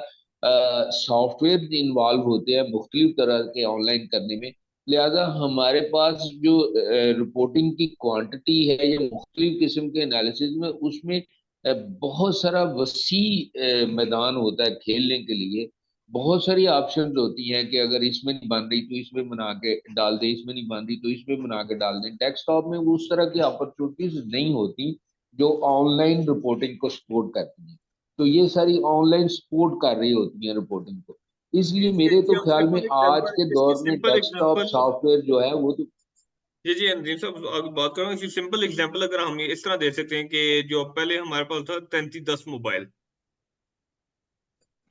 Speaker 3: सॉफ्टवेयर इन्वॉल्व होते हैं मुख्तलिफ तरह के ऑनलाइन करने में, लिहाजा हमारे पास जो रिपोर्टिंग की क्वांटिटी है या मुख्तलिफ किस्म के एनालिसिस में, उसमें बहुत सारा वसी मैदान होता है खेलने के लिए। बहुत सारी ऑप्शंस होती हैं कि अगर इसमें नहीं बन रही तो इसमें बना के डाल दें, इसमें नहीं बन रही तो इसमें बना के डाल दें। डेस्कटॉप में वो उस तरह की अपॉर्चुनिटीज नहीं होती जो ऑनलाइन रिपोर्टिंग को सपोर्ट करती हैं। तो ये सारी ऑनलाइन सपोर्ट कर रही होती है रिपोर्टिंग को। इसलिए
Speaker 1: जी
Speaker 3: मेरे
Speaker 1: जी,
Speaker 3: तो
Speaker 1: हम
Speaker 3: ख्याल में
Speaker 1: सिंपल
Speaker 3: आज
Speaker 1: एग्जांपल,
Speaker 3: के
Speaker 1: इसकी
Speaker 3: दौर में
Speaker 1: सिंपल
Speaker 3: डेस्कटॉप
Speaker 1: एग्जांपल।
Speaker 3: सॉफ्टवेयर जो है वो तो।
Speaker 1: जी जी अंजीम साहब, अगर बात करूँ इसकी सिंपल एग्जांपल, अगर हम इस तरह दे सकते हैं कि जो पहले हमारे पास था 3310 मोबाइल,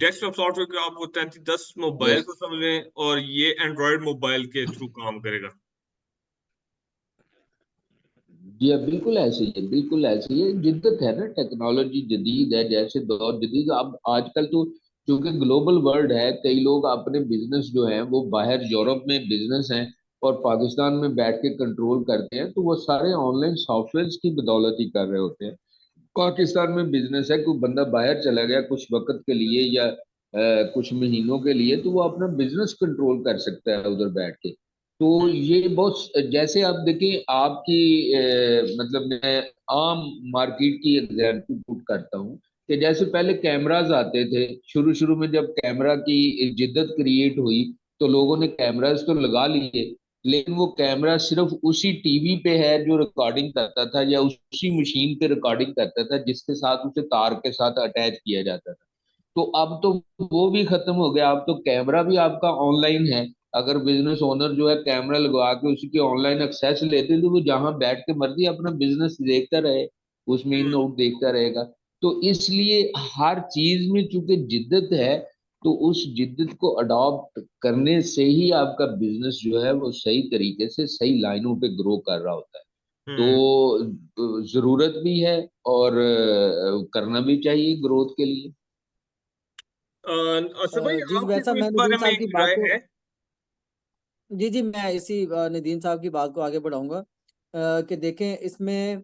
Speaker 1: डेस्कटॉप सॉफ्टवेयर के आप वो 3310 मोबाइल
Speaker 3: यस
Speaker 1: को समझ लें, और ये एंड्रॉयड मोबाइल के थ्रू काम करेगा।
Speaker 3: जी हाँ, बिल्कुल ऐसे ही है, बिल्कुल ऐसे ही है। जिद्दत है ना, टेक्नोलॉजी जदीद है, जैसे दौर जदीद। अब आजकल तो क्योंकि ग्लोबल वर्ल्ड है, कई लोग अपने बिजनेस जो है वो बाहर यूरोप में बिजनेस हैं और पाकिस्तान में बैठ के कंट्रोल करते हैं, तो वो सारे ऑनलाइन सॉफ्टवेयर की बदौलत ही कर रहे होते हैं। पाकिस्तान में बिजनेस है, कोई बंदा बाहर चला गया कुछ वक्त के लिए या कुछ महीनों के लिए, तो वो अपना बिजनेस कंट्रोल कर सकता है उधर बैठ के। तो ये बहुत, जैसे आप देखिए आपकी मतलब मैं आम मार्केट की एग्जाम्पल पुट करता हूँ कि जैसे पहले कैमराज आते थे, शुरू शुरू में जब कैमरा की जिद्दत क्रिएट हुई तो लोगों ने कैमराज तो लगा लिए, लेकिन वो कैमरा सिर्फ उसी टीवी पे है जो रिकॉर्डिंग करता था, या उसी मशीन पे रिकॉर्डिंग करता था जिसके साथ उसे तार के साथ अटैच किया जाता था। तो अब तो वो भी खत्म हो गया, अब तो कैमरा भी आपका ऑनलाइन है। अगर बिजनेस ओनर जो है कैमरा लगवा के उसकी ऑनलाइन एक्सेस लेते, तो वो जहां बैठ के मर्जी अपना बिजनेस देखता रहे, उसमें इन
Speaker 1: हम्म।
Speaker 3: आउट देखता रहेगा। तो इसलिए हर चीज में चूंकि जिद्दत है, तो उस जिद्दत को अडॉप्ट करने से ही आपका बिजनेस जो है वो सही तरीके से सही लाइनों पे ग्रो कर रहा होता है।
Speaker 1: हम्म।
Speaker 3: तो जरूरत भी है और करना भी चाहिए ग्रोथ के लिए।
Speaker 1: असद भाई,
Speaker 2: जी
Speaker 1: आपकी
Speaker 2: वैसा
Speaker 1: कोई
Speaker 2: मैं
Speaker 1: इस
Speaker 2: नदीम
Speaker 1: बारे में
Speaker 2: साहब की
Speaker 1: एक
Speaker 2: बात
Speaker 1: राय
Speaker 2: को,
Speaker 1: है?
Speaker 2: जी जी मैं इसी नदीम साहब की बात को आगे बढ़ाऊंगा। कि देखें इसमें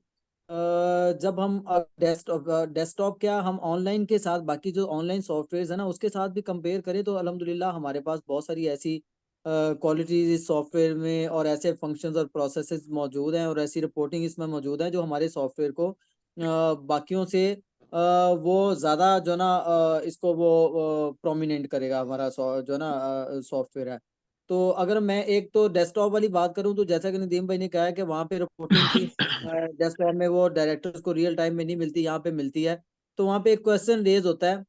Speaker 2: जब हम डेस्कटॉप क्या, हम ऑनलाइन के साथ बाकी जो ऑनलाइन सॉफ्टवेयर है ना उसके साथ भी कंपेयर करें तो अल्हम्दुलिल्लाह हमारे पास बहुत सारी ऐसी क्वालिटीज इस सॉफ्टवेयर में और ऐसे फंक्शंस और प्रोसेसेस मौजूद हैं और ऐसी रिपोर्टिंग इसमें मौजूद है जो हमारे सॉफ्टवेयर को बाकियों से वो ज्यादा जो ना इसको वो प्रोमिनेंट करेगा हमारा जो ना सॉफ्टवेयर है। तो अगर मैं एक तो डेस्कटॉप वाली बात करूं तो जैसा कि नदीम भाई ने कहा है कि वहाँ पे रिपोर्टिंग की डेस्कटॉप में वो डायरेक्टर्स को रियल टाइम में नहीं मिलती, यहाँ पे मिलती है। तो वहाँ पे एक क्वेश्चन रेज होता है,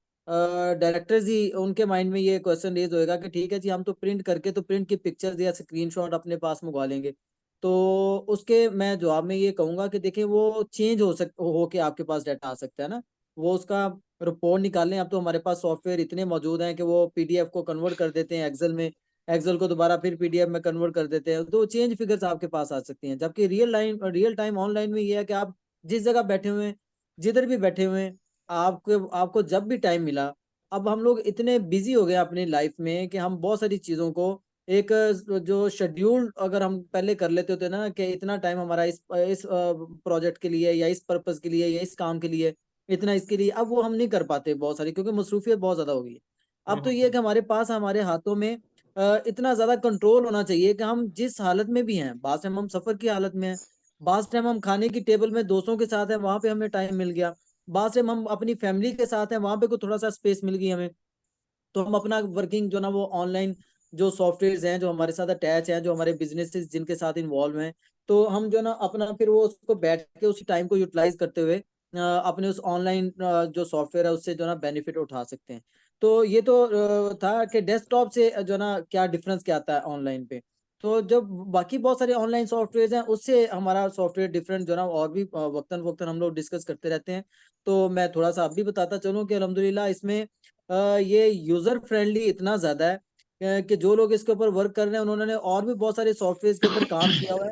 Speaker 2: डायरेक्टर्स ही उनके माइंड में ये क्वेश्चन रेज होएगा कि ठीक है जी, हम तो प्रिंट करके तो प्रिंट की पिक्चर्स या स्क्रीनशॉट अपने पास मंगवा लेंगे। तो उसके मैं जवाब में ये कहूंगा कि देखिए वो चेंज हो के आपके पास डाटा आ सकता है ना। वो उसका रिपोर्ट निकालने, अब तो हमारे पास सॉफ्टवेयर इतने मौजूद हैं कि वो पीडीएफ को कन्वर्ट कर देते हैं एक्सेल में, एक्सेल को दोबारा फिर पीडीएफ में कन्वर्ट कर देते हैं, तो चेंज फिगर्स आपके पास आ सकती हैं। जबकि रियल टाइम ऑनलाइन में ये है कि आप जिस जगह बैठे हुए हैं, जिधर भी बैठे हुए हैं, आपको आपको जब भी टाइम मिला। अब हम लोग इतने बिजी हो गए अपनी लाइफ में कि हम बहुत सारी चीजों को एक जो शेड्यूल अगर हम पहले कर लेते होते ना कि इतना टाइम हमारा इस प्रोजेक्ट के लिए या इस पर्पस के लिए या इस काम के लिए, इतना इसके लिए, अब वो हम नहीं कर पाते बहुत सारी, क्योंकि मसरूफियत बहुत ज्यादा हो गई है। अब तो ये है कि हमारे पास हमारे हाथों में इतना ज्यादा कंट्रोल होना चाहिए कि हम जिस हालत में भी हैं, बास टाइम हम सफर की हालत में हैं, बास टाइम हम खाने की टेबल में दोस्तों के साथ हैं, वहां पे हमें टाइम मिल गया, बास टाइम हम अपनी फैमिली के साथ हैं, वहां पे कोई थोड़ा सा स्पेस मिल गई हमें। तो हम अपना वर्किंग जो ना वो ऑनलाइन जो सॉफ्टवेयर हैं जो हमारे साथ अटैच हैं, जो हमारे बिजनेसेस जिनके साथ इन्वॉल्व हैं, तो हम जो ना अपना फिर वो उसको बैठ के उस टाइम को यूटिलाइज करते हुए अपने उस ऑनलाइन जो सॉफ्टवेयर है उससे जो ना बेनिफिट उठा सकते हैं। तो ये तो था कि डेस्कटॉप से जो ना क्या डिफरेंस क्या आता है ऑनलाइन पे। तो जब बाकी बहुत सारे ऑनलाइन सॉफ्टवेयर हैं उससे हमारा सॉफ्टवेयर डिफरेंट जो ना और भी वक्तन वक्तन हम लोग डिस्कस करते रहते हैं। तो मैं थोड़ा सा अब भी बताता चलूँ कि अल्हम्दुलिल्लाह इसमें ये यूजर फ्रेंडली इतना ज्यादा है कि जो लोग इसके ऊपर वर्क कर रहे हैं उन्होंने और भी बहुत सारे सॉफ्टवेयर के ऊपर काम किया हुआ है।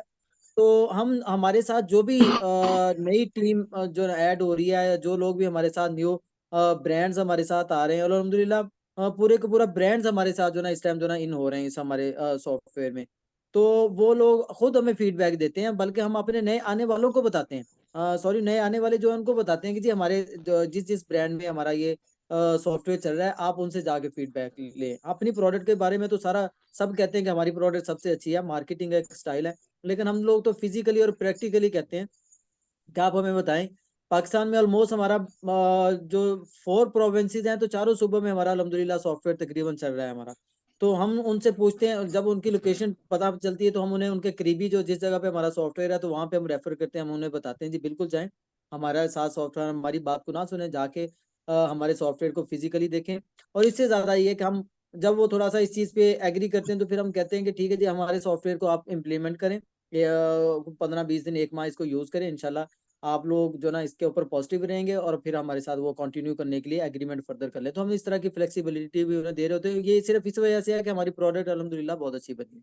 Speaker 2: तो हम हमारे साथ जो भी नई टीम जो ऐड हो रही है, जो लोग भी हमारे साथ न्यू ब्रांड्स हमारे साथ आ रहे हैं, और अल्हम्दुलिल्लाह पूरे का पूरा ब्रांड्स हमारे साथ जो ना इस टाइम जो ना इन हो रहे हैं इस हमारे सॉफ्टवेयर में। तो वो लोग खुद हमें फीडबैक देते हैं, बल्कि हम अपने नए आने वालों को बताते हैं, सॉरी नए आने वाले जो है उनको बताते हैं कि जी हमारे जिस जिस ब्रांड में हमारा ये सॉफ्टवेयर चल रहा है, आप उनसे जाके फीडबैक लें। अपनी प्रोडक्ट के बारे में तो सारा सब कहते हैं कि हमारी प्रोडक्ट सबसे अच्छी है, मार्केटिंग का एक स्टाइल है, लेकिन हम लोग तो फिजिकली और प्रैक्टिकली कहते हैं। क्या आप हमें बताएं, पाकिस्तान में ऑलमोस्ट हमारा जो 4 प्रोविंसेस हैं, तो चारों सूबों में हमारा अल्हम्दुलिल्लाह सॉफ्टवेयर तकरीबन चल रहा है हमारा। तो हम उनसे पूछते हैं, जब उनकी लोकेशन पता चलती है तो हम उन्हें उनके करीबी जो जिस जगह पे हमारा सॉफ्टवेयर है तो वहाँ पे हम रेफर करते हैं, हम उन्हें बताते हैं जी बिल्कुल जाएं हमारे साथ सॉफ्टवेयर, हमारी बात को ना सुने, जाके हमारे सॉफ्टवेयर को फिजिकली देखें। और इससे ज्यादा ये कि हम जब वो थोड़ा सा इस चीज पे एग्री करते हैं तो फिर हम कहते हैं कि ठीक है जी हमारे सॉफ्टवेयर को आप इम्प्लीमेंट करें, 15-20 दिन 1 माह इसको यूज करें, इंशाल्लाह आप लोग जो ना इसके ऊपर पॉजिटिव रहेंगे, और फिर हमारे साथ वो कंटिन्यू करने के लिए एग्रीमेंट फर्दर कर ले। तो हम इस तरह की फ्लेक्सिबिलिटी भी उन्हें दे रहे होते हैं, ये सिर्फ इस वजह से है कि हमारी प्रोडक्ट अल्हम्दुलिल्लाह बहुत अच्छी बनी है।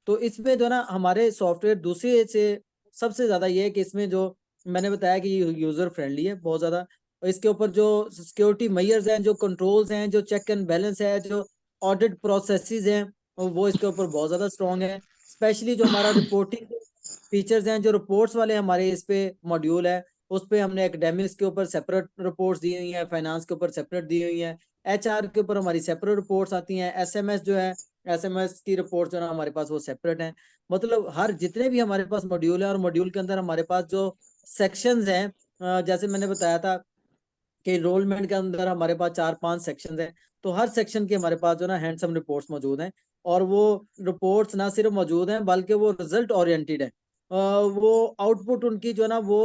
Speaker 2: तो इसमें जो ना हमारे सॉफ्टवेयर दूसरे से सबसे ज्यादा ये है कि इसमें जो मैंने बताया कि ये यूजर फ्रेंडली है बहुत ज्यादा, और इसके ऊपर जो सिक्योरिटी मेजर्स हैं, जो कंट्रोल्स हैं, जो चेक एंड बैलेंस है, जो ऑडिट प्रोसेसेस हैं, वो इसके ऊपर बहुत ज्यादा स्ट्रॉन्ग है। स्पेशली जो हमारा रिपोर्टिंग फीचर्स हैं, जो रिपोर्ट्स वाले हमारे इस पे मॉड्यूल है, उस पे हमने एकेडमिक्स के ऊपर सेपरेट रिपोर्ट्स दी हुई हैं, फाइनेंस के ऊपर सेपरेट दी हुई हैं, एचआर के ऊपर हमारी सेपरेट रिपोर्ट्स आती हैं, एसएमएस जो है, एसएमएस की रिपोर्ट जो ना हमारे पास वो सेपरेट है। मतलब हर जितने भी हमारे पास मॉड्यूल है, और मॉड्यूल के अंदर हमारे पास जो सेक्शंस हैं, जैसे मैंने बताया था कि एनरोलमेंट के अंदर हमारे पास 4-5 सेक्शंस हैं, तो हर सेक्शन के हमारे पास जो ना हैंडसम रिपोर्ट्स मौजूद हैं। और वो रिपोर्ट्स ना सिर्फ मौजूद हैं बल्कि वो रिजल्ट ओरिएंटेड है। वो आउटपुट उनकी जो ना वो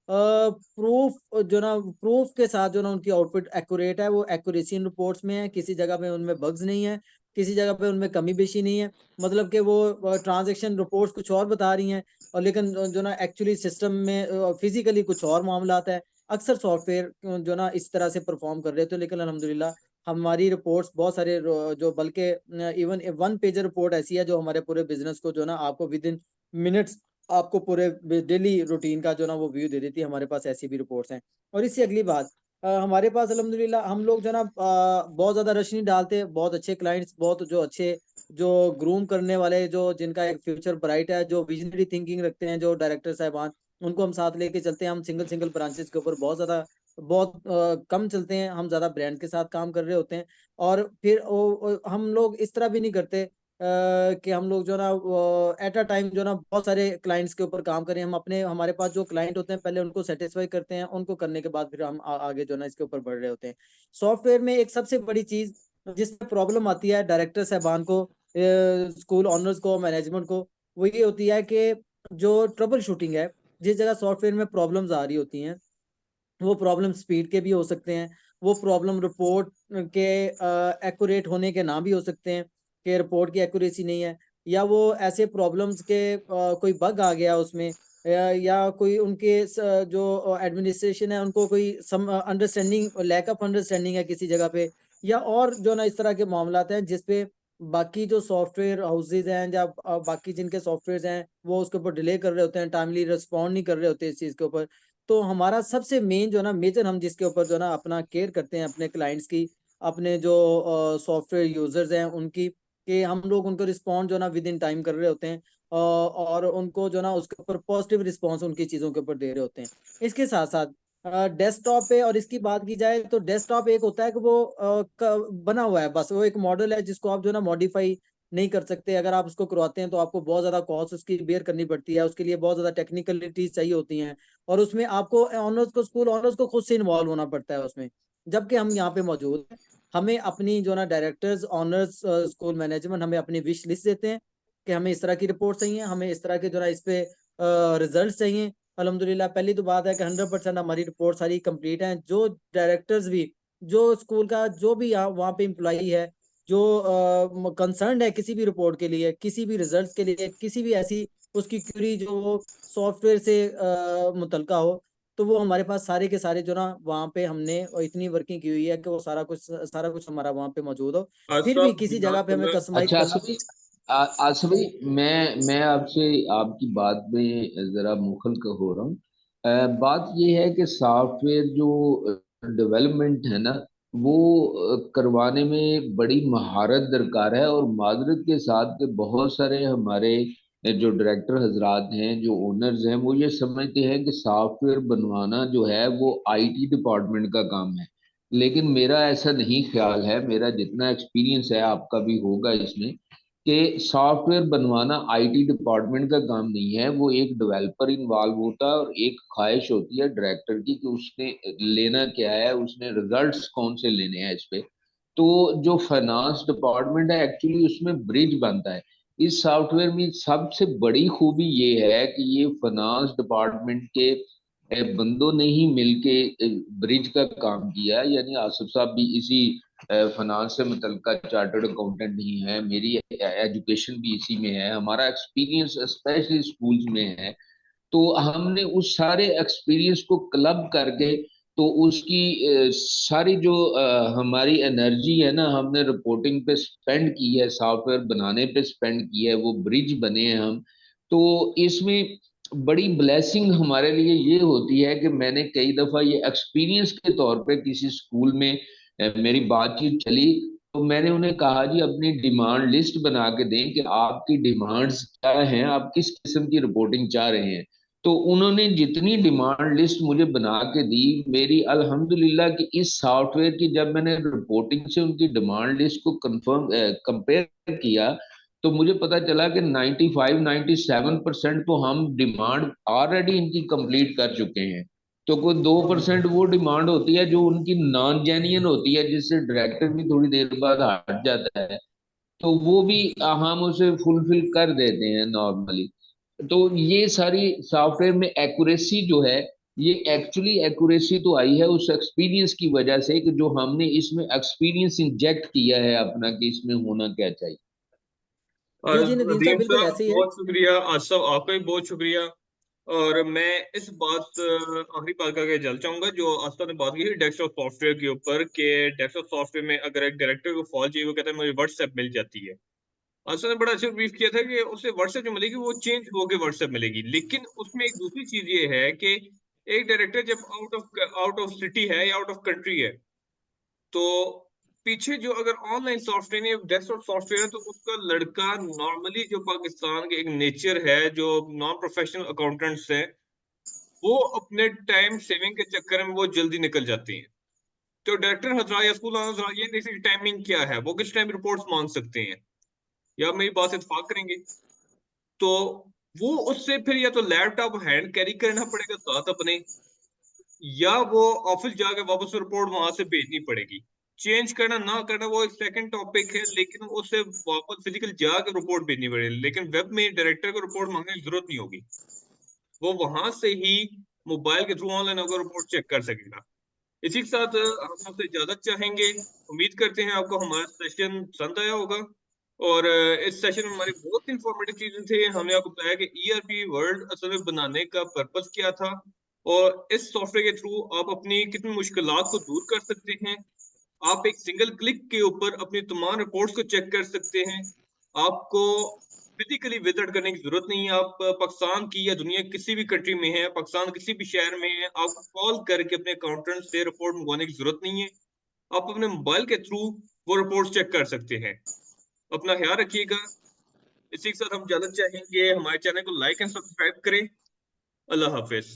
Speaker 2: प्रूफ जो ना प्रूफ के साथ जो ना उनकी आउटपुट एक्यूरेट है, वो एक्यूरेसी इन रिपोर्ट्स में है, किसी जगह पे उनमें बग्स नहीं है, किसी जगह पे उनमें कमी बेशी नहीं है। मतलब कि वो ट्रांजैक्शन रिपोर्ट्स कुछ और बता रही हैं, और लेकिन जो ना एक्चुअली सिस्टम में फिजिकली कुछ और मामला है। अक्सर सॉफ्टवेयर जो ना इस तरह से परफॉर्म कर रहे थे, लेकिन अल्हम्दुलिल्लाह हमारी रिपोर्ट्स बहुत सारे जो बल्कि इवन 1 पेज रिपोर्ट ऐसी है जो हमारे पूरे बिजनेस को जो ना आपको विद इन मिनट्स आपको पूरे डेली रूटीन का जो ना वो व्यू दे देती है। हमारे पास ऐसी भी रिपोर्ट्स हैं। और इससे अगली बात, हमारे पास अल्हम्दुलिल्लाह हम लोग जो ना बहुत ज्यादा रश नहीं डालते, बहुत अच्छे क्लाइंट्स, बहुत जो अच्छे जो ग्रूम करने वाले, जो जिनका एक फ्यूचर ब्राइट है, जो विजनरी थिंकिंग रखते हैं, जो डायरेक्टर साहबान, उनको हम साथ लेके चलते हैं। हम सिंगल सिंगल ब्रांचेस के ऊपर बहुत कम चलते हैं, हम ज्यादा ब्रांड के साथ काम कर रहे होते हैं। और फिर हम लोग इस तरह भी नहीं करते कि हम लोग जो ना एट अ टाइम जो ना बहुत सारे क्लाइंट्स के ऊपर काम करें। हम अपने हमारे पास जो क्लाइंट होते हैं पहले उनको सेटिस्फाई करते हैं, उनको करने के बाद फिर हम आगे जो ना इसके ऊपर बढ़ रहे होते हैं। सॉफ्टवेयर में एक सबसे बड़ी चीज जिसमें प्रॉब्लम आती है डायरेक्टर साहबान को, स्कूल ऑनर्स को, मैनेजमेंट को, वो ये होती है कि जो ट्रबल शूटिंग है, जिस जगह सॉफ्टवेयर में प्रॉब्लम्स आ रही होती हैं, वो प्रॉब्लम स्पीड के भी हो सकते हैं, वो प्रॉब्लम रिपोर्ट के एक्यूरेट होने के ना भी हो सकते हैं कि रिपोर्ट की एक्यूरेसी नहीं है, या वो ऐसे प्रॉब्लम्स के कोई बग आ गया उसमें, या कोई उनके जो एडमिनिस्ट्रेशन है उनको कोई some understanding, lack of understanding है किसी जगह पे, या और जो ना इस तरह के मामलात हैं जिसपे बाकी जो सॉफ्टवेयर हाउसेज हैं या बाकी जिनके सॉफ्टवेयर हैं वो उसके ऊपर डिले कर रहे होते हैं, टाइमली रिस्पॉन्ड नहीं कर रहे होते इस चीज़ के ऊपर। तो हमारा सबसे मेन जो ना मेजर हम जिसके ऊपर जो ना अपना केयर करते हैं अपने क्लाइंट्स की, अपने जो सॉफ्टवेयर यूजर्स हैं उनकी, कि हम लोग उनको रिस्पॉन्ड जो ना विद इन टाइम कर रहे होते हैं, और उनको जो ना उसके ऊपर पॉजिटिव रिस्पॉन्स उनकी चीज़ों के ऊपर दे रहे होते हैं। इसके साथ साथ डेस्कटॉप पे और इसकी बात की जाए तो डेस्कटॉप एक होता है कि वो बना हुआ है, बस वो एक मॉडल है जिसको आप जो ना मॉडिफाई नहीं कर सकते। अगर आप उसको करवाते हैं तो आपको बहुत ज्यादा कॉस्ट उसकी बेयर करनी पड़ती है, उसके लिए बहुत ज्यादा टेक्निकलिटीज चाहिए होती हैं, और उसमें आपको ऑनर्स को, स्कूल ऑनर्स को खुद से इन्वॉल्व होना पड़ता है उसमें। जबकि हम यहाँ पे मौजूद हैं, हमें अपनी जो ना डायरेक्टर्स, ऑनर्स, स्कूल मैनेजमेंट हमें अपनी विश लिस्ट देते हैं कि हमें इस तरह की रिपोर्ट चाहिए, हमें इस तरह के जो ना इस पे रिजल्ट चाहिए। अल्हम्दुलिल्लाह पहली तो बात है कि 100% हमारी रिपोर्ट सारी कंप्लीट है। जो डायरेक्टर्स भी, जो स्कूल का जो भी यहाँ वहाँ पे एम्प्लॉई है, जो कंसर्न है किसी भी रिपोर्ट के लिए, किसी भी रिजल्ट्स के लिए, किसी भी ऐसी उसकी क्यूरी जो सॉफ्टवेयर से मुतलका हो, तो वो हमारे पास सारे के सारे जो ना वहाँ पे हमने और इतनी वर्किंग की हुई है कि वो सारा कुछ हमारा वहाँ पे मौजूद हो। फिर भी
Speaker 1: आसफ
Speaker 2: किसी जगह पे हमें
Speaker 1: जनाब,
Speaker 2: कस्टमाइज
Speaker 3: अच्छा
Speaker 2: करना।
Speaker 3: आसिफ भाई, आसिफ भाई, मैं आपसे आपकी बात में जरा मुखलिफ हो रहा हूँ। बात ये है कि सॉफ्टवेयर जो डेवलपमेंट है ना, वो करवाने में बड़ी महारत दरकार है, और माजरत के साथ कि बहुत सारे हमारे जो डायरेक्टर हजरात हैं, जो ओनर्स हैं, वो ये समझते हैं कि सॉफ्टवेयर बनवाना जो है वो आईटी डिपार्टमेंट का काम है। लेकिन मेरा ऐसा नहीं ख्याल है। मेरा जितना एक्सपीरियंस है, आपका भी होगा इसमें, कि सॉफ्टवेयर बनवाना आईटी डिपार्टमेंट का काम नहीं है। वो एक डेवलपर इन्वॉल्व होता है, और एक ख्वाहिश होती है डायरेक्टर की कि उसने लेना क्या है, उसने रिजल्ट्स कौन से लेने हैं इस पे। तो जो फाइनेंस डिपार्टमेंट है, एक्चुअली उसमें ब्रिज बनता है। इस सॉफ्टवेयर में सबसे बड़ी खूबी ये है कि ये फाइनेंस डिपार्टमेंट के बंदों ने ही मिलके ब्रिज का काम किया है। यानी आसिफ साहब भी इसी फाइनेंस से मुतल्लिका चार्टर्ड अकाउंटेंट ही है, मेरी एजुकेशन भी इसी में है, हमारा एक्सपीरियंस स्पेशली स्कूल्स में है। तो हमने उस सारे एक्सपीरियंस को क्लब करके, तो उसकी सारी जो हमारी एनर्जी है ना, हमने रिपोर्टिंग पे स्पेंड की है, सॉफ्टवेयर बनाने पे स्पेंड की है, वो ब्रिज बने हैं हम। तो इसमें बड़ी ब्लेसिंग हमारे लिए ये होती है कि मैंने कई दफा ये एक्सपीरियंस के तौर पे किसी स्कूल में मेरी बातचीत चली, तो मैंने उन्हें कहा जी अपनी डिमांड लिस्ट बना के दें कि आपकी डिमांड्स क्या हैं, आप किस किस्म की रिपोर्टिंग चाह रहे हैं। तो उन्होंने जितनी डिमांड लिस्ट मुझे बना के दी, मेरी अल्हम्दुलिल्लाह कि इस सॉफ्टवेयर की जब मैंने रिपोर्टिंग से उनकी डिमांड लिस्ट को कंफर्म कंपेयर किया, तो मुझे पता चला कि 95-97% तो हम डिमांड ऑलरेडी इनकी कंप्लीट कर चुके हैं। तो कोई 2% वो डिमांड होती है जो उनकी नॉन जेन्युइन होती है, जिससे डायरेक्टर भी थोड़ी देर बाद हट जाता है, तो वो भी हम उसे फुलफिल कर देते हैं नॉर्मली। तो ये सारी सॉफ्टवेयर में एक्यूरेसी जो है, ये एक्चुअली एक्यूरेसी तो आई है उस एक्सपीरियंस की वजह से कि जो हमने इसमें एक्सपीरियंस इंजेक्ट किया है अपना, कि इसमें होना क्या चाहिए।
Speaker 2: जी जी नदीम साहब,
Speaker 1: नदीम
Speaker 2: बिल्कुल
Speaker 1: साहब
Speaker 2: ऐसे ही है।
Speaker 1: बहुत शुक्रिया, आसफ आपका भी बहुत शुक्रिया। और मैं इस बात आखिरी बात करके जल चाहूंगा जो आसफ ने बात की थी डेस्कटॉप सॉफ्टवेयर के ऊपर, कि डेस्कटॉप सॉफ्टवेयर में अगर एक डायरेक्टर को फॉल चाहिए, वो कहता है मुझे व्हाट्सएप मिल जाती है। आसफ ने बड़ा अच्छा ब्रीफ किया था कि उसे व्हाट्सएप जो मिलेगी वो चेंज होके व्हाट्सएप मिलेगी, लेकिन उसमें एक दूसरी चीज ये है कि एक डायरेक्टर जब आउट ऑफ सिटी है या आउट ऑफ कंट्री है, तो पीछे जो अगर ऑनलाइन सॉफ्टवेयर या डेस्कटॉप सॉफ्टवेयर है, तो उसका लड़का नॉर्मली जो पाकिस्तान के एक नेचर है, जो नॉन प्रोफेशनल अकाउंटेंट्स हैं, वो अपने टाइम सेविंग के चक्कर में वो जल्दी निकल जाती हैं। तो डायरेक्टर हजरा या स्कूल हजरा ये नहीं, टाइमिंग क्या है, वो किस टाइम रिपोर्ट्स मांग सकते हैं, या मेरी बात से इत्तेफाक करेंगे? तो वो उससे फिर या तो लैपटॉप हैंड कैरी करना पड़ेगा साथ अपने, या वो ऑफिस जाके वापस रिपोर्ट वहां से भेजनी पड़ेगी। चेंज करना ना करना वो एक सेकंड टॉपिक है, लेकिन उससे वापस फिजिकल जाके रिपोर्ट भेजनी पड़ेगी। लेकिन वेब में डायरेक्टर को रिपोर्ट मांगने की जरूरत नहीं होगी, वो वहां से ही मोबाइल के थ्रू ऑनलाइन होकर रिपोर्ट चेक कर सकेगा। इसी के साथ हम आपसे इजाजत चाहेंगे। उम्मीद करते हैं आपको हमारा सेशन पसंद आया होगा। और इस सेशन में हमारी बहुत इंफॉर्मेटिव चीजें थे। हमने आपको बताया कि ईआरपी वर्ल्ड असल में बनाने का पर्पस क्या था, और इस सॉफ्टवेयर के थ्रू आप अपनी कितनी मुश्किलात को दूर कर सकते हैं। आप एक सिंगल क्लिक के ऊपर अपनी तमाम रिपोर्ट्स को चेक कर सकते हैं। आपको फिजिकली विजिट करने की जरूरत नहीं है। आप पाकिस्तान की या दुनिया की किसी भी कंट्री में है, पाकिस्तान किसी भी शहर में है, आपको कॉल करके अपने अकाउंटेंट से रिपोर्ट मंगवाने की जरूरत नहीं है। आप अपने मोबाइल के थ्रू वो रिपोर्ट चेक कर सकते हैं। अपना ख्याल रखिएगा। इसी के साथ हम इजाजत चाहेंगे। हमारे चैनल को लाइक एंड सब्सक्राइब करें। अल्लाह हाफिज।